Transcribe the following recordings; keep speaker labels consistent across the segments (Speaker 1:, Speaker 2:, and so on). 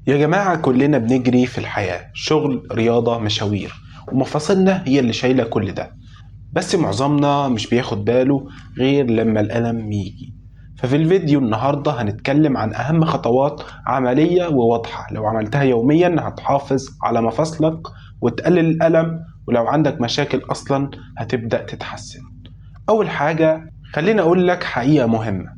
Speaker 1: يا جماعة كلنا بنجري في الحياة، شغل، رياضة، مشاوير، ومفاصلنا هي اللي شايلة كل ده. بس معظمنا مش بياخد باله غير لما الألم يجي. ففي الفيديو النهاردة هنتكلم عن أهم خطوات عملية وواضحة لو عملتها يوميا هتحافظ على مفاصلك وتقلل الألم، ولو عندك مشاكل أصلا هتبدأ تتحسن. أول حاجة خليني أقول لك حقيقة مهمة: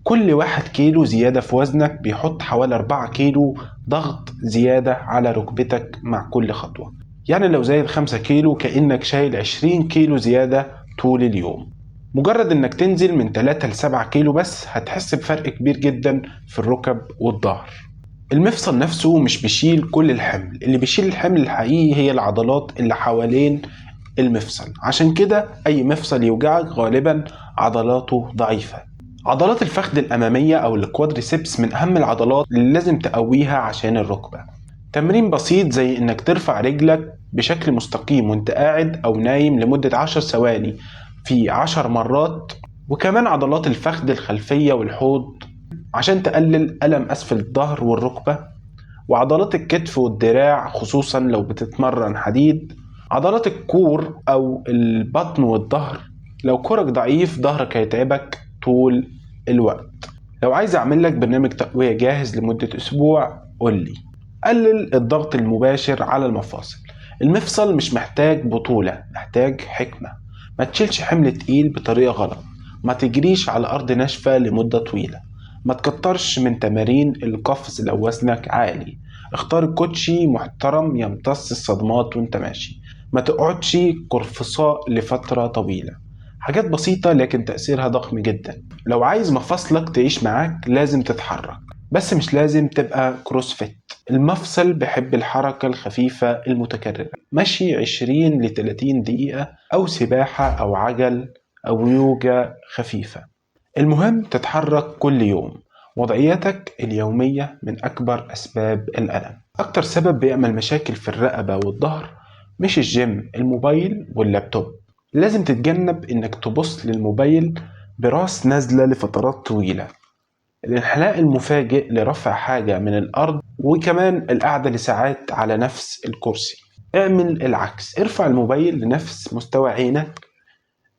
Speaker 1: كل 1 كيلو زيادة في وزنك بيحط حوالي 4 كيلو ضغط زيادة على ركبتك مع كل خطوة. يعني لو زايد 5 كيلو كأنك شايل 20 كيلو زيادة طول اليوم. مجرد انك تنزل من 3 ل 7 كيلو بس هتحس بفرق كبير جدا في الركب والظهر. المفصل نفسه مش بيشيل كل الحمل، اللي بيشيل الحمل الحقيقي هي العضلات اللي حوالين المفصل. عشان كده اي مفصل يوجعك غالبا عضلاته ضعيفة. عضلات الفخذ الأمامية أو الكوادريسبس من أهم العضلات اللي لازم تقويها عشان الركبة. تمرين بسيط زي إنك ترفع رجلك بشكل مستقيم وإنت قاعد أو نايم لمدة 10 ثواني في 10 مرات. وكمان عضلات الفخذ الخلفية والحوض عشان تقلل ألم أسفل الظهر والركبة. وعضلات الكتف والدراع خصوصا لو بتتمرن حديد. عضلات الكور أو البطن والظهر، لو كورك ضعيف ظهرك هيتعبك طول الوقت. لو عايز أعمل لك برنامج تقوية جاهز لمدة أسبوع قولي. قلل الضغط المباشر على المفاصل. المفصل مش محتاج بطولة، محتاج حكمة. ما تشيلش حمل تقيل بطريقة غلط. ما تجريش على أرض ناشفة لمدة طويلة. ما تكترش من تمارين القفز لو وزنك عالي. اختار الكوتشي محترم يمتص الصدمات وانت ماشي. ما تقعدش قرفصاء لفترة طويلة. حاجات بسيطة لكن تأثيرها ضخم جدا. لو عايز مفاصلك تعيش معاك لازم تتحرك، بس مش لازم تبقى كروسفيت. المفصل بيحب الحركة الخفيفة المتكررة، مشي 20 ل 30 دقيقة أو سباحة أو عجل أو يوجا خفيفة. المهم تتحرك كل يوم. وضعيتك اليومية من أكبر أسباب الألم. أكتر سبب بيعمل مشاكل في الرقبة والظهر مش الجيم، الموبايل واللابتوب. لازم تتجنب إنك تبص للموبايل براس نازلة لفترات طويلة. الانحناء المفاجئ لرفع حاجة من الأرض، وكمان القعدة لساعات على نفس الكرسي. اعمل العكس، ارفع الموبايل لنفس مستوى عينك.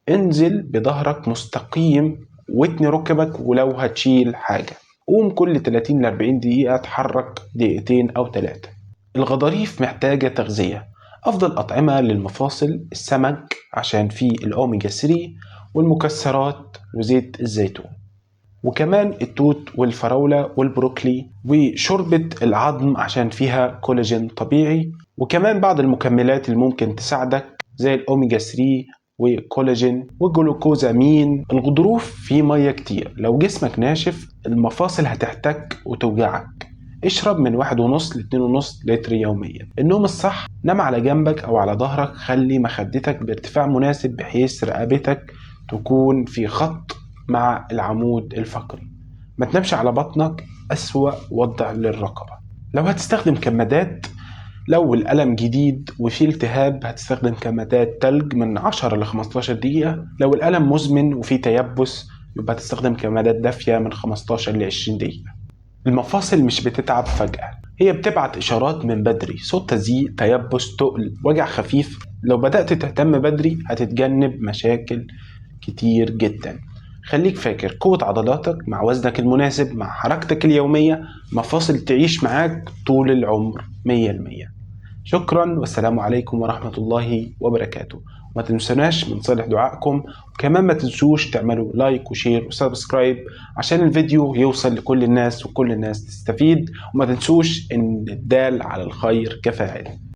Speaker 1: انزل بظهرك مستقيم واتني ركبك. ولو هتشيل حاجة قوم كل 30 ل 40 دقيقة، اتحرك دقيقتين أو 3. الغضاريف محتاجة تغذية. أفضل أطعمة للمفاصل السمك عشان فيه الأوميجا 3 والمكسرات وزيت الزيتون، وكمان التوت والفراولة والبروكلي وشوربة العظم عشان فيها كولاجين طبيعي، وكمان بعض المكملات اللي ممكن تساعدك زي الأوميجا 3 وكولاجين وجلوكوزامين. الغضروف فيه مية كتير، لو جسمك ناشف المفاصل هتحتك وتوجعك. اشرب من 1.5 ل 2.5 لتر يوميا. النوم الصح: نام على جنبك أو على ظهرك، خلي مخدتك بارتفاع مناسب بحيث رقبتك تكون في خط مع العمود الفقري. ما تنامش على بطنك، أسوأ وضع للرقبة. لو هتستخدم كمادات، لو الألم جديد وفي التهاب هتستخدم كمادات تلج من 10 ل 15 دقيقة. لو الألم مزمن وفي تيبس يبقى تستخدم كمادات دافية من 15 ل 20 دقيقة. المفاصل مش بتتعب فجأة، هي بتبعت إشارات من بدري: صوت تزييق، تيبس، تقل، وجع خفيف. لو بدأت تهتم بدري هتتجنب مشاكل كتير جدا. خليك فاكر، قوة عضلاتك مع وزنك المناسب مع حركتك اليومية مفاصل تعيش معاك طول العمر 100%. شكرا والسلام عليكم ورحمة الله وبركاته. وما تنسوناش من صالح دعائكم، وكمان ما تنسوش تعملوا لايك وشير وسبسكرايب عشان الفيديو يوصل لكل الناس وكل الناس تستفيد. وما تنسوش ان الدال على الخير كفاعل.